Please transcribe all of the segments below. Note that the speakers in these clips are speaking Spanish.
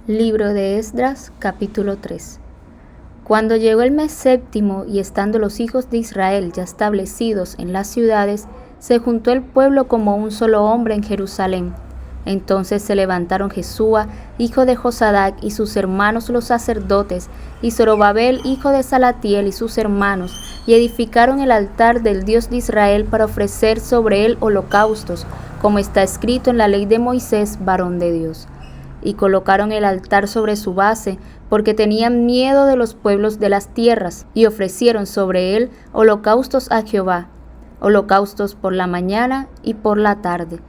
Libro de Esdras, capítulo 3. Cuando llegó el mes séptimo y estando los hijos de Israel ya establecidos en las ciudades, se juntó el pueblo como un solo hombre en Jerusalén. Entonces se levantaron Jesúa, hijo de Josadac, y sus hermanos los sacerdotes, y Zorobabel, hijo de Salatiel, y sus hermanos, y edificaron el altar del Dios de Israel para ofrecer sobre él holocaustos, como está escrito en la ley de Moisés, varón de Dios. Y colocaron el altar sobre su base, porque tenían miedo de los pueblos de las tierras, y ofrecieron sobre él holocaustos a Jehová, holocaustos por la mañana y por la tarde.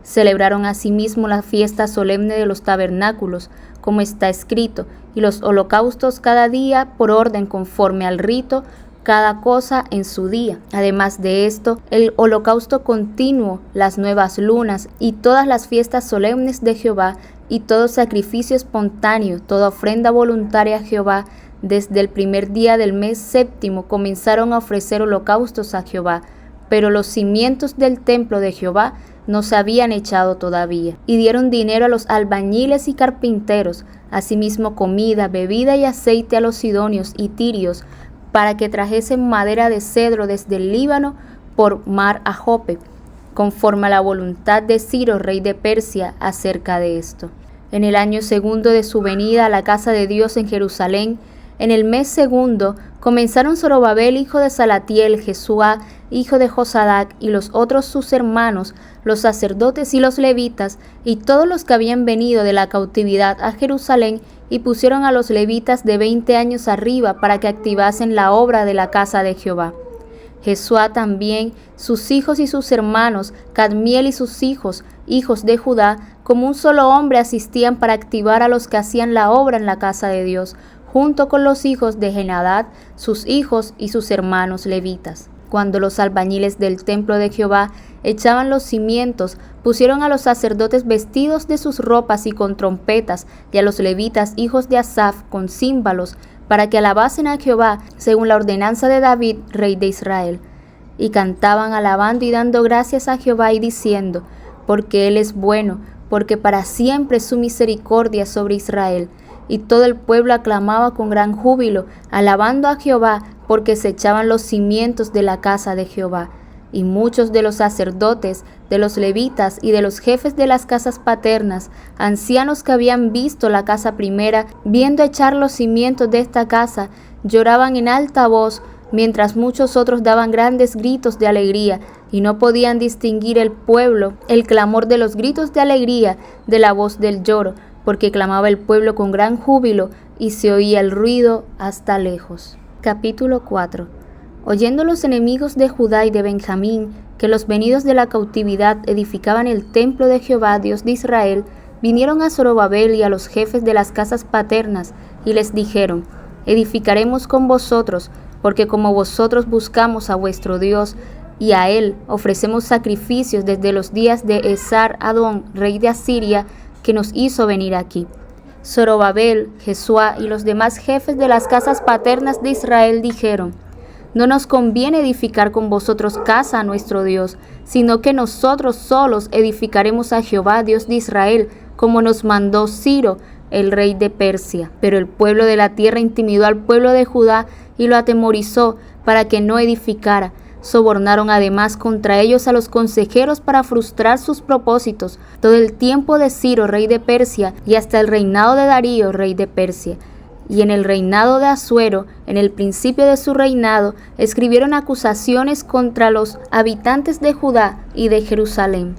Celebraron asimismo la fiesta solemne de los tabernáculos, como está escrito, y los holocaustos cada día por orden conforme al rito, cada cosa en su día. Además de esto, el holocausto continuo, las nuevas lunas y todas las fiestas solemnes de Jehová, y todo sacrificio espontáneo, toda ofrenda voluntaria a Jehová, desde el primer día del mes séptimo comenzaron a ofrecer holocaustos a Jehová, pero los cimientos del templo de Jehová no se habían echado todavía. Y dieron dinero a los albañiles y carpinteros, asimismo comida, bebida y aceite a los sidonios y tirios, para que trajesen madera de cedro desde el Líbano por mar a Jope, conforme a la voluntad de Ciro, rey de Persia, acerca de esto. En el año segundo de su venida a la casa de Dios en Jerusalén, en el mes segundo, comenzaron Zorobabel, hijo de Salatiel, Jesúa, hijo de Josadac, y los otros sus hermanos, los sacerdotes y los levitas, y todos los que habían venido de la cautividad a Jerusalén, y pusieron a los levitas de 20 años arriba para que activasen la obra de la casa de Jehová. Jesúa también, sus hijos y sus hermanos, Cadmiel y sus hijos, hijos de Judá, como un solo hombre asistían para activar a los que hacían la obra en la casa de Dios, junto con los hijos de Henadad, sus hijos y sus hermanos levitas. Cuando los albañiles del templo de Jehová echaban los cimientos, pusieron a los sacerdotes vestidos de sus ropas y con trompetas, y a los levitas, hijos de Asaf, con címbalos, para que alabasen a Jehová, según la ordenanza de David, rey de Israel. Y cantaban alabando y dando gracias a Jehová y diciendo, porque Él es bueno, porque para siempre es su misericordia sobre Israel. Y todo el pueblo aclamaba con gran júbilo, alabando a Jehová, porque se echaban los cimientos de la casa de Jehová. Y muchos de los sacerdotes, de los levitas y de los jefes de las casas paternas, ancianos que habían visto la casa primera, viendo echar los cimientos de esta casa, lloraban en alta voz, mientras muchos otros daban grandes gritos de alegría, y no podían distinguir el pueblo el clamor de los gritos de alegría de la voz del lloro, porque clamaba el pueblo con gran júbilo, y se oía el ruido hasta lejos. Capítulo 4. Oyendo los enemigos de Judá y de Benjamín que los venidos de la cautividad edificaban el templo de Jehová, Dios de Israel, vinieron a Zorobabel y a los jefes de las casas paternas, y les dijeron, edificaremos con vosotros, porque como vosotros buscamos a vuestro Dios, y a él ofrecemos sacrificios desde los días de Esar-Adón, rey de Asiria, que nos hizo venir aquí. Zorobabel, Jesúa y los demás jefes de las casas paternas de Israel dijeron, no nos conviene edificar con vosotros casa a nuestro Dios, sino que nosotros solos edificaremos a Jehová, Dios de Israel, como nos mandó Ciro, el rey de Persia. Pero el pueblo de la tierra intimidó al pueblo de Judá y lo atemorizó para que no edificara. Sobornaron además contra ellos a los consejeros para frustrar sus propósitos todo el tiempo de Ciro, rey de Persia, y hasta el reinado de Darío, rey de Persia. Y en el reinado de Asuero, en el principio de su reinado, escribieron acusaciones contra los habitantes de Judá y de Jerusalén.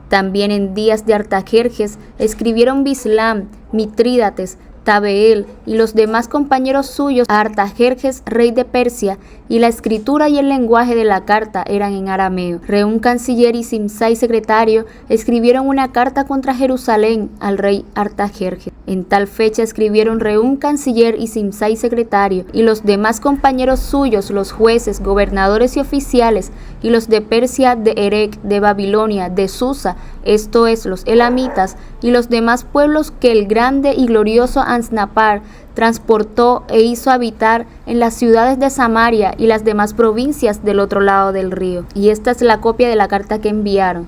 También en días de Artajerjes escribieron Bislam, Mitrídates, Tabeel y los demás compañeros suyos a Artajerjes, rey de Persia, y la escritura y el lenguaje de la carta eran en arameo. Reún, canciller, y Simsai, secretario, escribieron una carta contra Jerusalén al rey Artajerjes. En tal fecha escribieron Reún, canciller, y Simsai, secretario, y los demás compañeros suyos, los jueces, gobernadores y oficiales, y los de Persia, de Erec, de Babilonia, de Susa, esto es, los elamitas, y los demás pueblos que el grande y glorioso Ansnapar transportó e hizo habitar en las ciudades de Samaria y las demás provincias del otro lado del río. Y esta es la copia de la carta que enviaron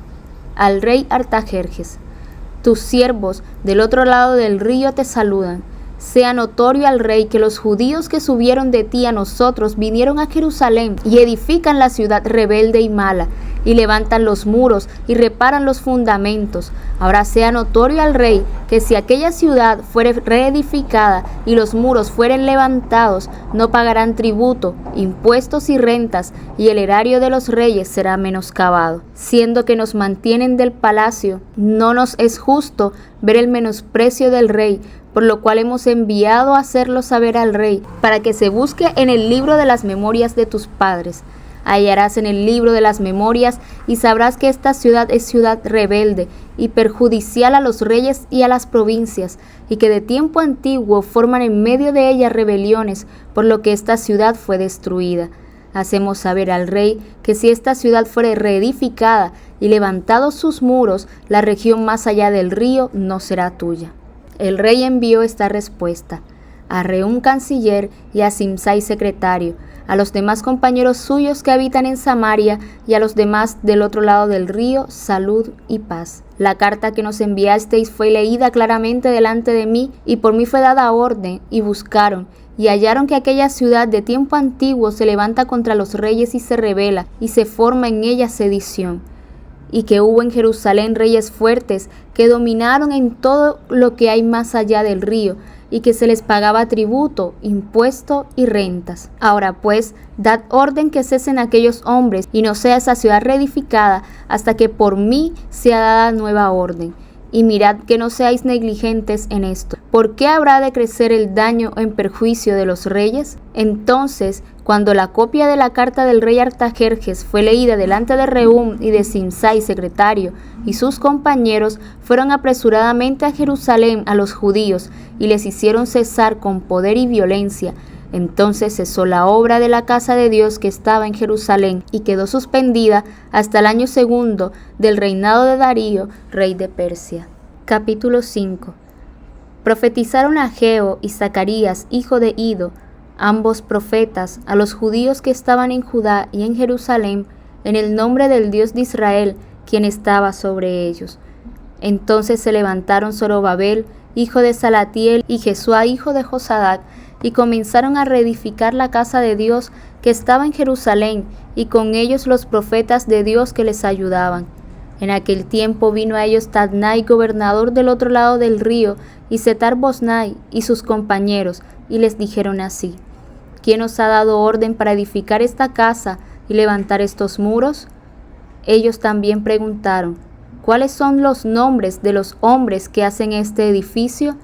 al rey Artajerjes. tus siervos del otro lado del río te saludan. Sea notorio al rey que los judíos que subieron de ti a nosotros vinieron a Jerusalén y edifican la ciudad rebelde y mala, y levantan los muros y reparan los fundamentos. Ahora sea notorio al rey que si aquella ciudad fuere reedificada y los muros fueren levantados, no pagarán tributo, impuestos y rentas, y el erario de los reyes será menoscabado. Siendo que nos mantienen del palacio, no nos es justo ver el menosprecio del rey, por lo cual hemos enviado a hacerlo saber al rey, para que se busque en el libro de las memorias de tus padres. Hallarás en el libro de las memorias y sabrás que esta ciudad es ciudad rebelde y perjudicial a los reyes y a las provincias, y que de tiempo antiguo forman en medio de ella rebeliones, por lo que esta ciudad fue destruida. Hacemos saber al rey que si esta ciudad fuere reedificada y levantados sus muros, la región más allá del río no será tuya. El rey envió esta respuesta a Rehum canciller y a Simsai secretario, a los demás compañeros suyos que habitan en Samaria y a los demás del otro lado del río, salud y paz. La carta que nos enviasteis fue leída claramente delante de mí, y por mí fue dada orden, y buscaron, y hallaron que aquella ciudad de tiempo antiguo se levanta contra los reyes y se rebela, y se forma en ella sedición. Y que hubo en Jerusalén reyes fuertes que dominaron en todo lo que hay más allá del río, y que se les pagaba tributo, impuesto y rentas. Ahora pues, dad orden que cesen aquellos hombres, y no sea esa ciudad reedificada, hasta que por mí sea dada nueva orden. Y mirad que no seáis negligentes en esto. ¿Por qué habrá de crecer el daño en perjuicio de los reyes? Entonces, cuando la copia de la carta del rey Artajerjes fue leída delante de Rehum y de Simsai secretario y sus compañeros, fueron apresuradamente a Jerusalén a los judíos y les hicieron cesar con poder y violencia. Entonces cesó la obra de la casa de Dios que estaba en Jerusalén y quedó suspendida hasta el año 2 del reinado de Darío, rey de Persia. Capítulo 5. Profetizaron Ageo y Zacarías, hijo de Ido, ambos profetas, a los judíos que estaban en Judá y en Jerusalén, en el nombre del Dios de Israel, quien estaba sobre ellos. Entonces se levantaron Zorobabel, hijo de Salatiel, y Jesúa, hijo de Josadac, y comenzaron a reedificar la casa de Dios que estaba en Jerusalén, y con ellos los profetas de Dios que les ayudaban. En aquel tiempo vino a ellos Tadnai, gobernador del otro lado del río, y Setar-Boznai y sus compañeros, y les dijeron así: ¿Quién os ha dado orden para edificar esta casa y levantar estos muros? Ellos también preguntaron: ¿cuáles son los nombres de los hombres que hacen este edificio?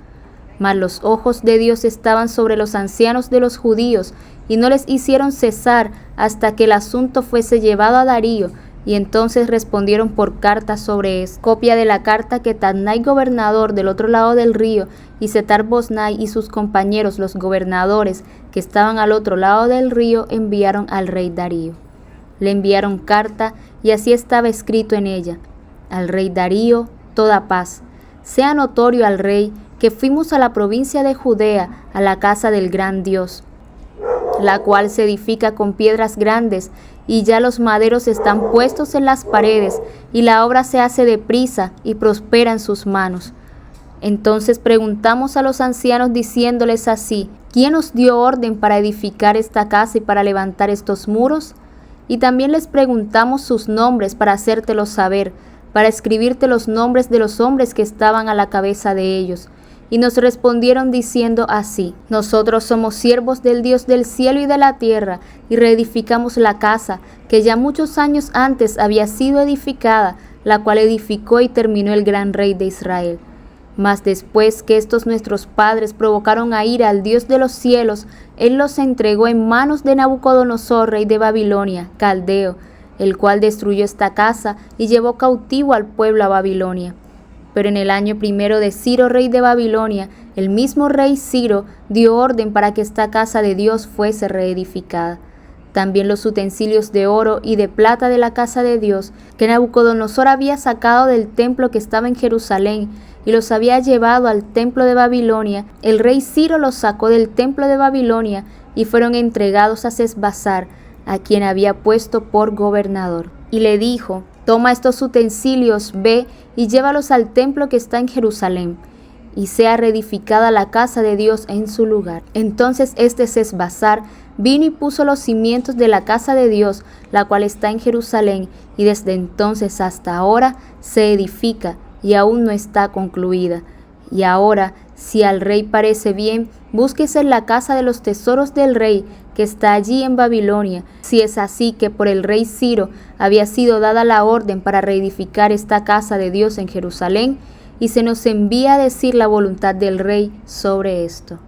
Mas los ojos de Dios estaban sobre los ancianos de los judíos, y no les hicieron cesar hasta que el asunto fuese llevado a Darío, y entonces respondieron por carta sobre esto. Copia de la carta que Tadnai, gobernador del otro lado del río, y Setar-Boznai y sus compañeros, los gobernadores que estaban al otro lado del río, enviaron al rey Darío. Le enviaron carta, y así estaba escrito en ella: al rey Darío, toda paz. Sea notorio al rey que fuimos a la provincia de Judea, a la casa del gran Dios, la cual se edifica con piedras grandes, y ya los maderos están puestos en las paredes, y la obra se hace deprisa y prospera en sus manos. Entonces preguntamos a los ancianos diciéndoles así: ¿quién os dio orden para edificar esta casa y para levantar estos muros? Y también les preguntamos sus nombres para hacértelos saber, para escribirte los nombres de los hombres que estaban a la cabeza de ellos. Y nos respondieron diciendo así: nosotros somos siervos del Dios del cielo y de la tierra, y reedificamos la casa, que ya muchos años antes había sido edificada, la cual edificó y terminó el gran rey de Israel. Mas después que estos nuestros padres provocaron a ira al Dios de los cielos, Él los entregó en manos de Nabucodonosor, rey de Babilonia, caldeo, el cual destruyó esta casa y llevó cautivo al pueblo a Babilonia. Pero en el año 1 de Ciro, rey de Babilonia, el mismo rey Ciro dio orden para que esta casa de Dios fuese reedificada. También los utensilios de oro y de plata de la casa de Dios, que Nabucodonosor había sacado del templo que estaba en Jerusalén, y los había llevado al templo de Babilonia, el rey Ciro los sacó del templo de Babilonia, y fueron entregados a Sesbassar, a quien había puesto por gobernador. Y le dijo: Toma estos utensilios, ve y llévalos al templo que está en Jerusalén, y sea reedificada la casa de Dios en su lugar. Entonces Sesbazar vino y puso los cimientos de la casa de Dios, la cual está en Jerusalén, y desde entonces hasta ahora se edifica, y aún no está concluida. Y ahora, si al rey parece bien, búsquese en la casa de los tesoros del rey, que está allí en Babilonia, si es así que por el rey Ciro había sido dada la orden para reedificar esta casa de Dios en Jerusalén, y se nos envía a decir la voluntad del rey sobre esto.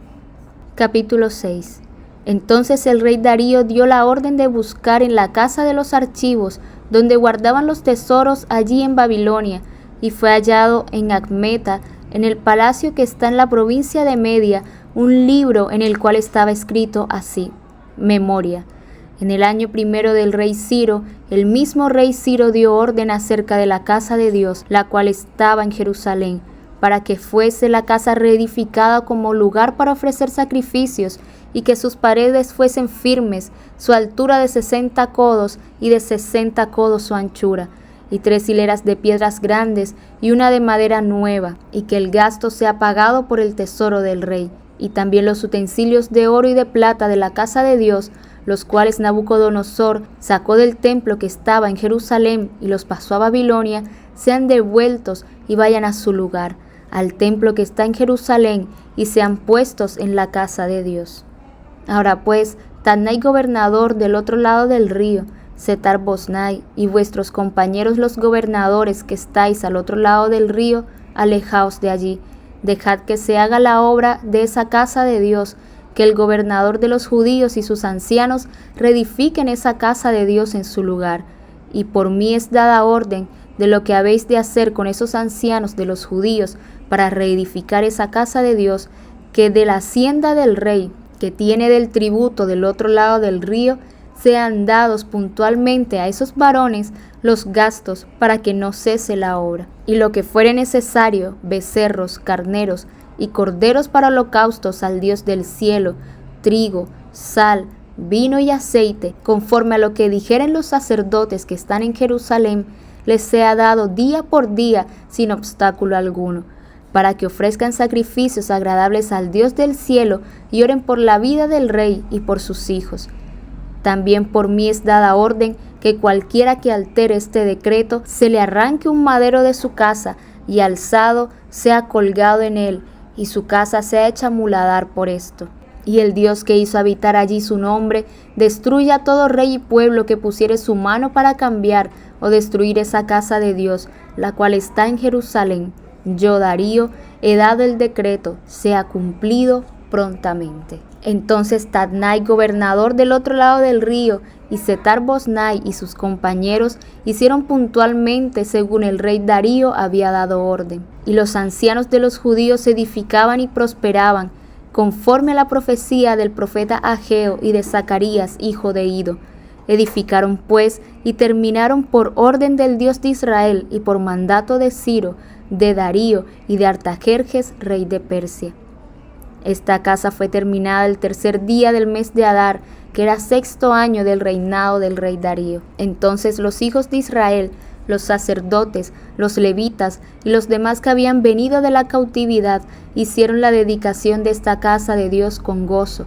Capítulo 6. Entonces el rey Darío dio la orden de buscar en la casa de los archivos, donde guardaban los tesoros allí en Babilonia, y fue hallado en Acmeta, en el palacio que está en la provincia de Media, un libro en el cual estaba escrito así: Memoria. En el año primero del rey Ciro, el mismo rey Ciro dio orden acerca de la casa de Dios, la cual estaba en Jerusalén, para que fuese la casa reedificada como lugar para ofrecer sacrificios, y que sus paredes fuesen firmes, su altura de 60 codos y de 60 codos su anchura, y 3 hileras de piedras grandes y una de madera nueva, y que el gasto sea pagado por el tesoro del rey, y también los utensilios de oro y de plata de la casa de Dios, los cuales Nabucodonosor sacó del templo que estaba en Jerusalén y los pasó a Babilonia, sean devueltos y vayan a su lugar, al templo que está en Jerusalén, y sean puestos en la casa de Dios. Ahora pues, Tadnai gobernador del otro lado del río, Setar-Boznai y vuestros compañeros los gobernadores que estáis al otro lado del río, alejaos de allí, dejad que se haga la obra de esa casa de Dios, que el gobernador de los judíos y sus ancianos reedifiquen esa casa de Dios en su lugar. Y por mí es dada orden de lo que habéis de hacer con esos ancianos de los judíos para reedificar esa casa de Dios, que de la hacienda del rey, que tiene del tributo del otro lado del río, sean dados puntualmente a esos varones los gastos para que no cese la obra. Y lo que fuere necesario, becerros, carneros y corderos para holocaustos al Dios del cielo, trigo, sal, vino y aceite, conforme a lo que dijeren los sacerdotes que están en Jerusalén, les sea dado día por día sin obstáculo alguno, para que ofrezcan sacrificios agradables al Dios del cielo y oren por la vida del rey y por sus hijos. También por mí es dada orden que cualquiera que altere este decreto se le arranque un madero de su casa y alzado sea colgado en él, y su casa sea hecha muladar por esto. Y el Dios que hizo habitar allí su nombre destruya a todo rey y pueblo que pusiere su mano para cambiar o destruir esa casa de Dios, la cual está en Jerusalén. Yo, Darío, he dado el decreto, sea cumplido prontamente. Entonces Tadnai, gobernador del otro lado del río, y Setar-Boznai y sus compañeros hicieron puntualmente según el rey Darío había dado orden. Y los ancianos de los judíos edificaban y prosperaban, conforme a la profecía del profeta Ageo y de Zacarías, hijo de Ido. Edificaron pues y terminaron por orden del Dios de Israel y por mandato de Ciro, de Darío y de Artajerjes, rey de Persia. Esta casa fue terminada el tercer día del mes de Adar, que era 6º año del reinado del rey Darío. Entonces los hijos de Israel, los sacerdotes, los levitas y los demás que habían venido de la cautividad, hicieron la dedicación de esta casa de Dios con gozo,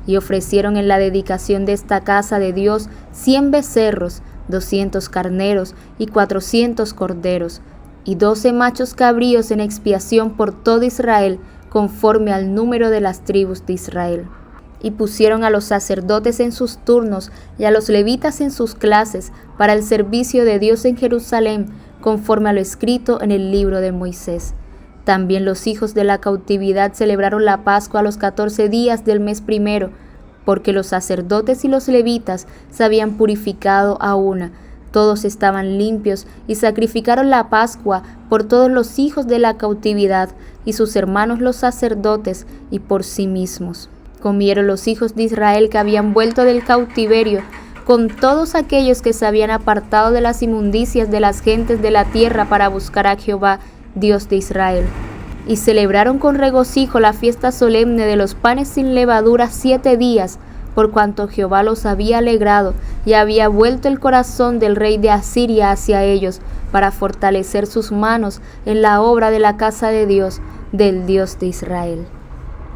y ofrecieron en la dedicación de esta casa de Dios 100 becerros, 200 carneros y 400 corderos, y 12 machos cabríos en expiación por todo Israel, conforme al número de las tribus de Israel. Y pusieron a los sacerdotes en sus turnos y a los levitas en sus clases para el servicio de Dios en Jerusalén, conforme a lo escrito en el libro de Moisés. También los hijos de la cautividad celebraron la Pascua a los 14 días del mes primero, porque los sacerdotes y los levitas se habían purificado a una. Todos estaban limpios y sacrificaron la Pascua por todos los hijos de la cautividad y sus hermanos los sacerdotes y por sí mismos. Comieron los hijos de Israel que habían vuelto del cautiverio, con todos aquellos que se habían apartado de las inmundicias de las gentes de la tierra para buscar a Jehová, Dios de Israel. Y celebraron con regocijo la fiesta solemne de los panes sin levadura 7 días, por cuanto Jehová los había alegrado y había vuelto el corazón del rey de Asiria hacia ellos, para fortalecer sus manos en la obra de la casa de Dios, del Dios de Israel.